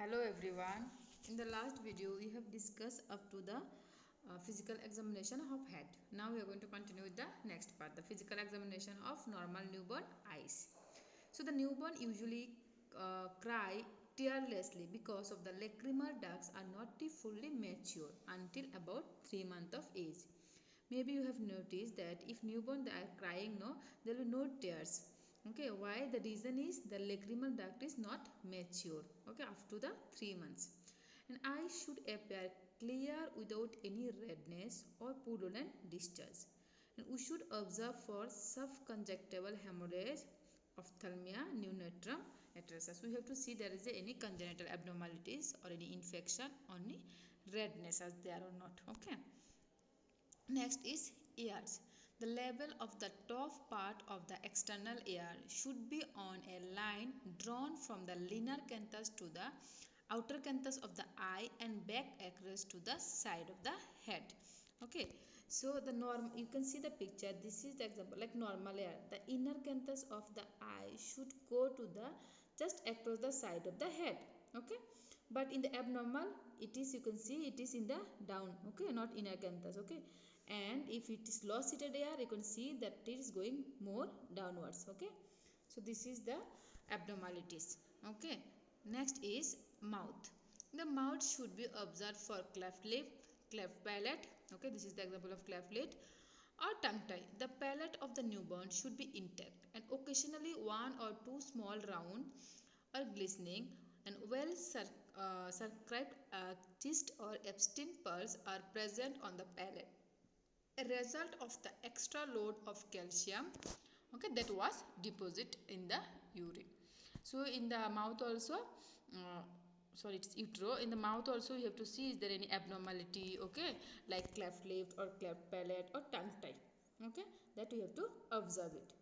Hello everyone. In the last video we have discussed up to the physical examination of head. Now we are going to continue with the next part, the physical examination of normal newborn eyes. So the newborn usually cry tearlessly because of the lacrimal ducts are not fully mature until about 3 months of age. Maybe you have noticed that if newborn they are crying, no, there will be no tears. Okay, why? The reason is the lacrimal duct is not mature. Okay, after the 3 months. And eyes should appear clear without any redness or purulent discharge. And we should observe for subconjunctival hemorrhage, ophthalmia neonatum atresia. So we have to see there is any congenital abnormalities or any infection or any redness as there or not. Okay. Next is ears. The level of the top part of the external ear should be on a line drawn from the linear canthus to the outer canthus of the eye and back across to the side of the head. Okay, so the norm, you can see the picture. This is the example like normal ear. The inner canthus of the eye should go to the just across the side of the head. Okay, but in the abnormal it is, you can see it is in the down. Okay, not inner canthus. Okay, and if it is low seated air, you can see that it is going more downwards. Okay, so this is the abnormalities. Okay, next is mouth. The mouth should be observed for cleft lip, cleft palate. Okay, this is the example of cleft lip or tongue tie. The palate of the newborn should be intact and occasionally one or two small round or glistening and well circled cyst or Epstein pearls are present on the palate, a result of the extra load of calcium, okay, that was deposited in the urine. So in the mouth also, sorry, it's utero. In the mouth also you have to see is there any abnormality, okay, like cleft lip or cleft palate or tongue tie. Okay, that you have to observe it.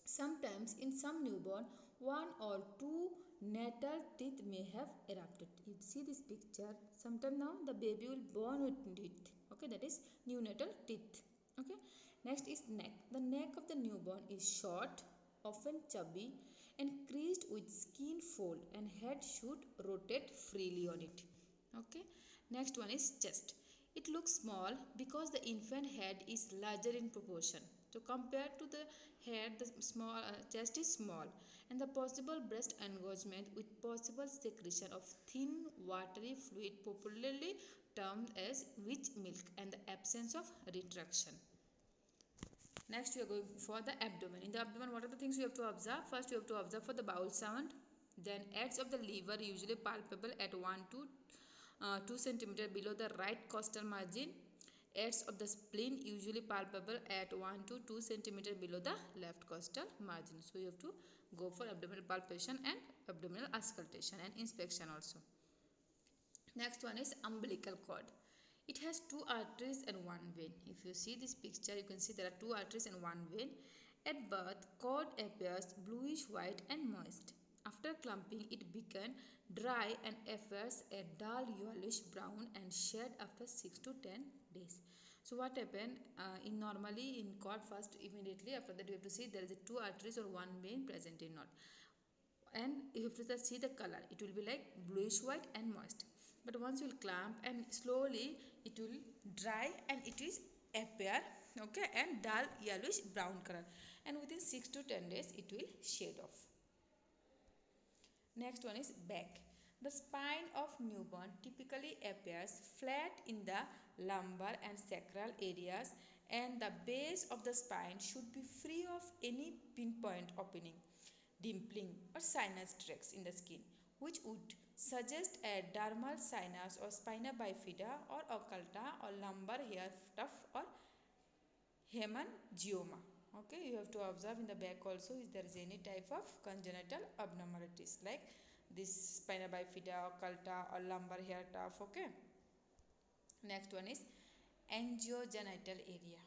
Sometimes in some newborn, one or two natal teeth may have erupted. You see this picture. Sometime now the baby will born with teeth. Okay, that is neonatal teeth. Okay. Next is neck. The neck of the newborn is short, often chubby, and creased with skin fold, and head should rotate freely on it. Okay. Next one is chest. It looks small because the infant head is larger in proportion. So compared to the head, the chest is small, and the possible breast engorgement with possible secretion of thin watery fluid, popularly termed as witch milk, and the absence of retraction. Next we are going for the abdomen. In the abdomen, what are the things you have to observe? First you have to observe for the bowel sound. Then edge of the liver usually palpable at 1 to 2 cm below the right costal margin. Edge of the spleen usually palpable at 1 to 2 cm below the left costal margin. So you have to go for abdominal palpation and abdominal auscultation and inspection also. Next one is umbilical cord. It has two arteries and one vein. If you see this picture, you can see there are two arteries and one vein. At birth, cord appears bluish white and moist. After clumping, it becomes dry and appears a dull yellowish brown and shed after 6 to 10 days. So what happened in normally in cord, first immediately after that you have to see there is a two arteries or one vein present in not, and you have to see the color. It will be like bluish white and moist, but once you will clamp and slowly it will dry and it will appear, okay, and dull yellowish brown color, and within 6 to 10 days it will shed off. Next one is back. The spine of newborn typically appears flat in the lumbar and sacral areas, and the base of the spine should be free of any pinpoint opening, dimpling or sinus tracts in the skin, which would suggest a dermal sinus or spina bifida or occulta or lumbar hair tuft or hemangioma. Okay, you have to observe in the back also if there is any type of congenital abnormalities like this spina bifida, occulta or lumbar hair tuft. Okay. Next one is angiogenital area.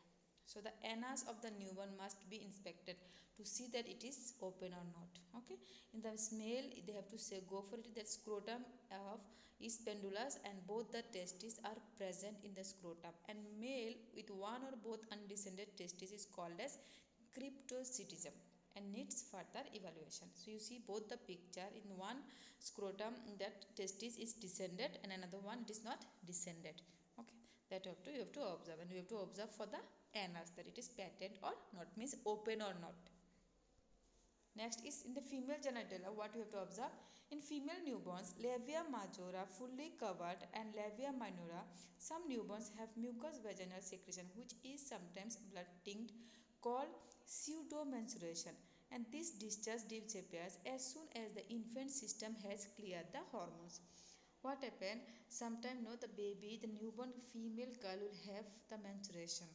So the anus of the newborn must be inspected to see that it is open or not. Okay. In the male, they have to say go for it that scrotum of is pendulous and both the testes are present in the scrotum. And male with one or both undescended testes is called as cryptorchidism. and needs further evaluation. So you see both the picture. In one scrotum, that testis is descended, and another one it is not descended. Okay, that you have to observe, and you have to observe for the anus that it is patent or not, means open or not. Next is in the female genitalia, what you have to observe. In female newborns, labia majora fully covered and labia minora. Some newborns have mucous vaginal secretion which is sometimes blood tinged, called pseudomenstruation, and this discharge disappears as soon as the infant system has cleared the hormones. What happen? Sometimes no, the baby, the newborn female girl will have the menstruation.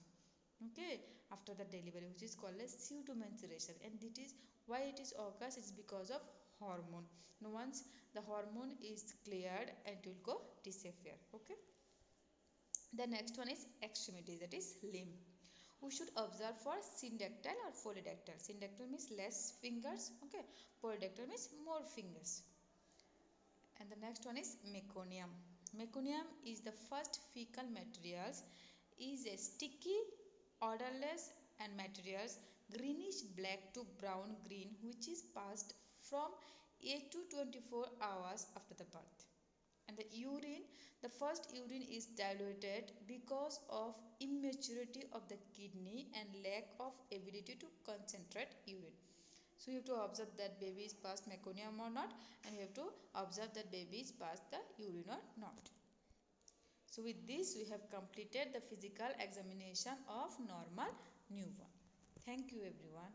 Okay, after the delivery, which is called as pseudomenstruation, and it is why it is occurs is because of hormone. Now once the hormone is cleared, and it will go disappear. Okay, the next one is extremity, that is limb. We should observe for syndactyl or polydactyl. Syndactyl means less fingers. Okay, polydactyl means more fingers. And the next one is meconium. Meconium is the first fecal materials, is a sticky, odorless and materials greenish black to brown green which is passed from 8 to 24 hours after the birth. And the urine, the first urine is diluted because of immaturity of the kidney and lack of ability to concentrate urine. So you have to observe that baby is past meconium or not, and you have to observe that baby is past the urine or not. So with this we have completed the physical examination of normal newborn. Thank you everyone.